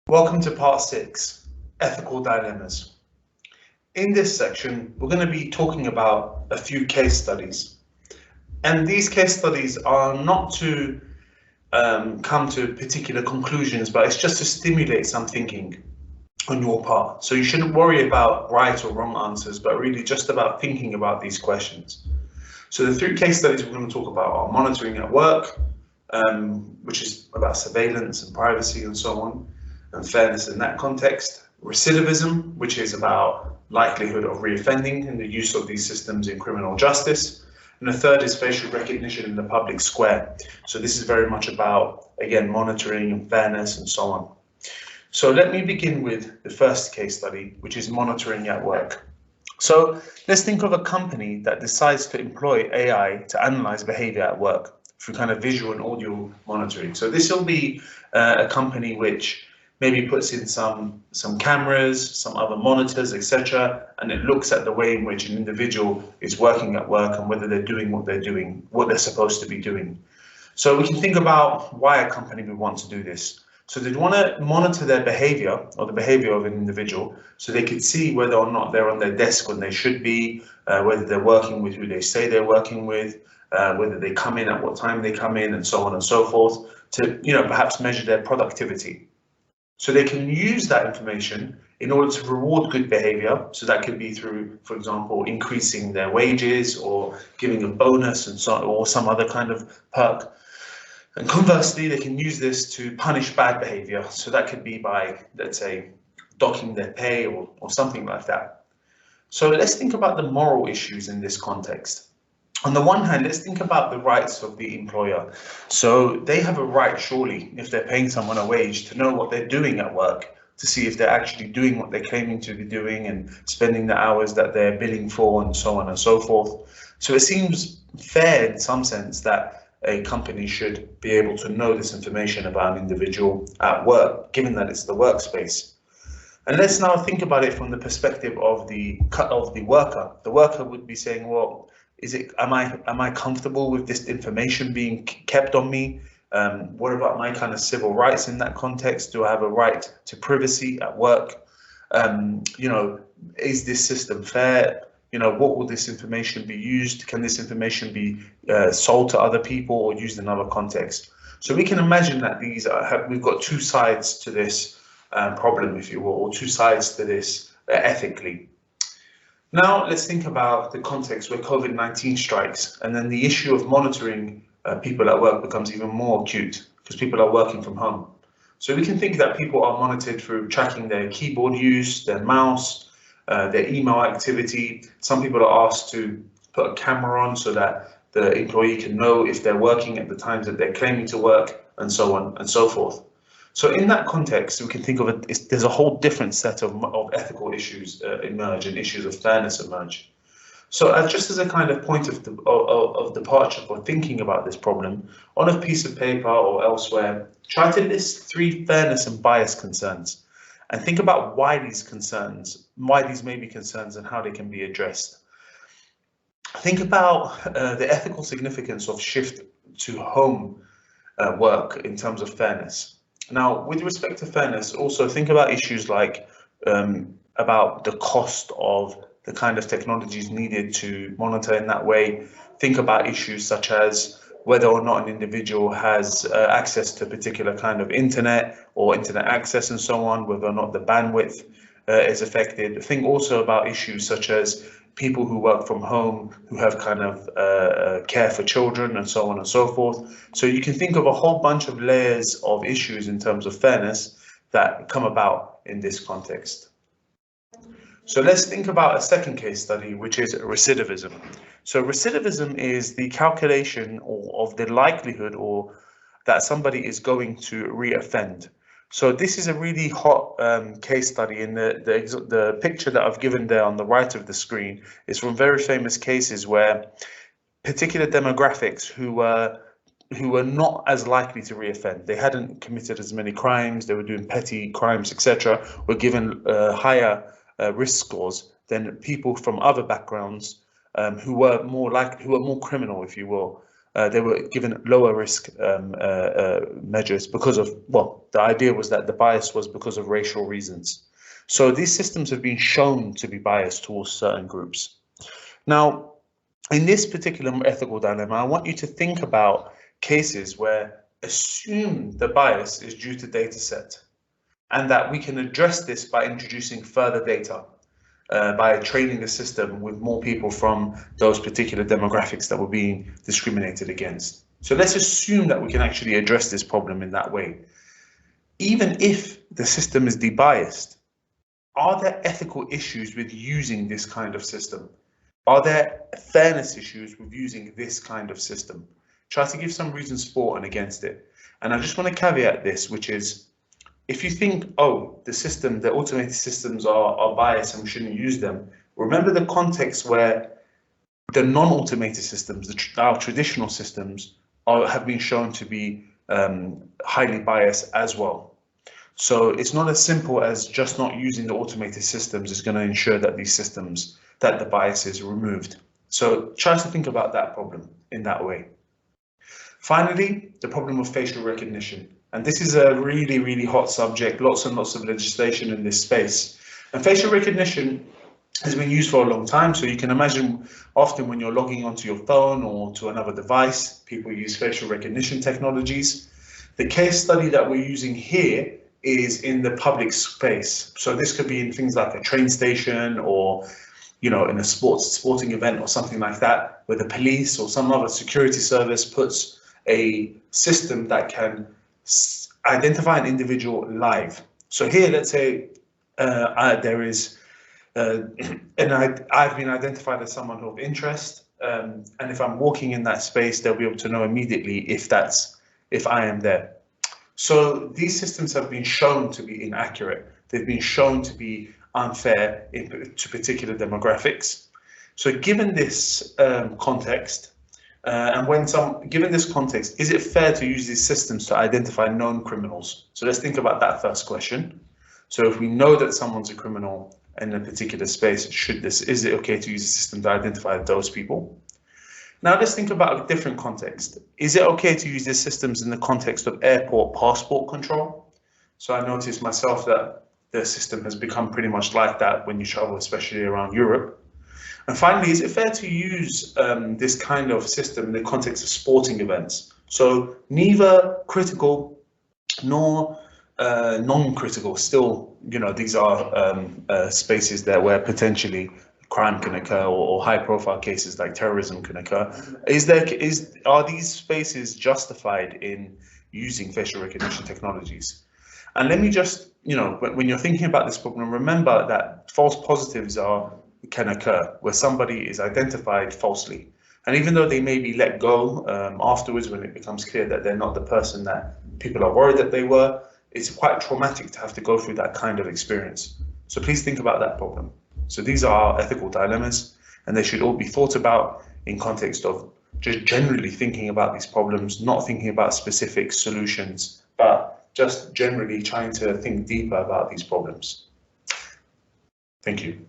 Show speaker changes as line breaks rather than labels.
Welcome to part 6, Ethical Dilemmas. In this section, we're going to be talking about a few case studies. And these case studies are not to come to particular conclusions, but it's just to stimulate some thinking on your part. So you shouldn't worry about right or wrong answers, but really just about thinking about these questions. So the 3 case studies we're going to talk about are monitoring at work, which is about surveillance and privacy and so on, and fairness in that context. Recidivism, which is about likelihood of reoffending and the use of these systems in criminal justice. And the third is facial recognition in the public square. So this is very much about, again, monitoring and fairness and so on. So let me begin with the first case study, which is monitoring at work. So let's think of a company that decides to employ AI to analyze behavior at work through kind of visual and audio monitoring. So this will be a company which maybe puts in some cameras, some other monitors, etc., and it looks at the way in which an individual is working at work and whether they're doing what they're supposed to be doing. So we can think about why a company would want to do this. So they'd want to monitor their behavior or the behavior of an individual so they could see whether or not they're on their desk when they should be, whether they're working with who they say they're working with, whether they come in at what time they come in, and so on and so forth, to perhaps measure their productivity. So they can use that information in order to reward good behavior. So that could be through, for example, increasing their wages or giving a bonus and so, or some other kind of perk. And conversely, they can use this to punish bad behavior. So that could be by, let's say, docking their pay or something like that. So let's think about the moral issues in this context. On the one hand, let's think about the rights of the employer. So they have a right, surely, if they're paying someone a wage, to know what they're doing at work, to see if they're actually doing what they're claiming to be doing and spending the hours that they're billing for and so on and so forth. So it seems fair in some sense that a company should be able to know this information about an individual at work, given that it's the workspace. And let's now think about it from the perspective of the worker. The worker would be saying, well, am I comfortable with this information being kept on me? What about my kind of civil rights in that context? Do I have a right to privacy at work? Is this system fair? What will this information be used? Can this information be sold to other people or used in other contexts? So we can imagine that we've got 2 sides to this problem, if you will, or 2 sides to this ethically. Now let's think about the context where COVID-19 strikes, and then the issue of monitoring people at work becomes even more acute because people are working from home. So we can think that people are monitored through tracking their keyboard use, their mouse, their email activity. Some people are asked to put a camera on so that the employee can know if they're working at the times that they're claiming to work, and so on and so forth. So in that context, we can think of it, there's a whole different set of ethical issues emerge and issues of fairness emerge. So just as a kind of point of departure for thinking about this problem, on a piece of paper or elsewhere, try to list 3 fairness and bias concerns and think about why these may be concerns and how they can be addressed. Think about the ethical significance of shift to home work in terms of fairness. Now, with respect to fairness, also think about issues like about the cost of the kind of technologies needed to monitor in that way. Think about issues such as whether or not an individual has access to a particular kind of internet or internet access and so on, whether or not the bandwidth is affected. Think also about issues such as people who work from home, who have kind of care for children and so on and so forth. So you can think of a whole bunch of layers of issues in terms of fairness that come about in this context. So let's think about a second case study, which is recidivism. So recidivism is the calculation of the likelihood or that somebody is going to reoffend. So this is a really hot case study, and the picture that I've given there on the right of the screen is from very famous cases where particular demographics who were not as likely to reoffend, they hadn't committed as many crimes, they were doing petty crimes, etc., were given higher risk scores than people from other backgrounds who were more criminal, if you will, they were given lower risk measures because of, well, the idea was that the bias was because of racial reasons. So these systems have been shown to be biased towards certain groups. Now, in this particular ethical dilemma, I want you to think about cases where assume the bias is due to data set, and that we can address this by introducing further data, by training the system with more people from those particular demographics that were being discriminated against. So let's assume that we can actually address this problem in that way. Even if the system is debiased, are there ethical issues with using this kind of system? Are there fairness issues with using this kind of system? Try to give some reasons for and against it. And I just want to caveat this, which is, if you think, oh, the automated systems are biased and we shouldn't use them, remember the context where the non-automated systems, our traditional systems, have been shown to be highly biased as well. So it's not as simple as just not using the automated systems is going to ensure that these systems, that the bias is removed. So try to think about that problem in that way. Finally, the problem of facial recognition. And this is a really, really hot subject, lots and lots of legislation in this space. And facial recognition has been used for a long time. So you can imagine often when you're logging onto your phone or to another device, people use facial recognition technologies. The case study that we're using here is in the public space. So this could be in things like a train station or, you know, in a sporting event or something like that, where the police or some other security service puts a system that can identify an individual live. So here, let's say there is, and I've been identified as someone of interest, and if I'm walking in that space, they'll be able to know immediately if I am there. So these systems have been shown to be inaccurate. They've been shown to be unfair to particular demographics. So given this context, given this context, is it fair to use these systems to identify known criminals? So let's think about that first question. So if we know that someone's a criminal in a particular space, is it okay to use a system to identify those people? Now let's think about a different context. Is it okay to use these systems in the context of airport passport control? So I noticed myself that the system has become pretty much like that when you travel, especially around Europe. And finally, is it fair to use this kind of system in the context of sporting events? So neither critical nor non-critical. Still, you know, these are spaces where potentially crime can occur or high-profile cases like terrorism can occur. Are these spaces justified in using facial recognition technologies? And let me just, you know, when you're thinking about this problem, remember that false positives can occur where somebody is identified falsely. And even though they may be let go afterwards when it becomes clear that they're not the person that people are worried that they were, it's quite traumatic to have to go through that kind of experience. So please think about that problem. So these are ethical dilemmas, and they should all be thought about in context of just generally thinking about these problems, not thinking about specific solutions, but just generally trying to think deeper about these problems. Thank you.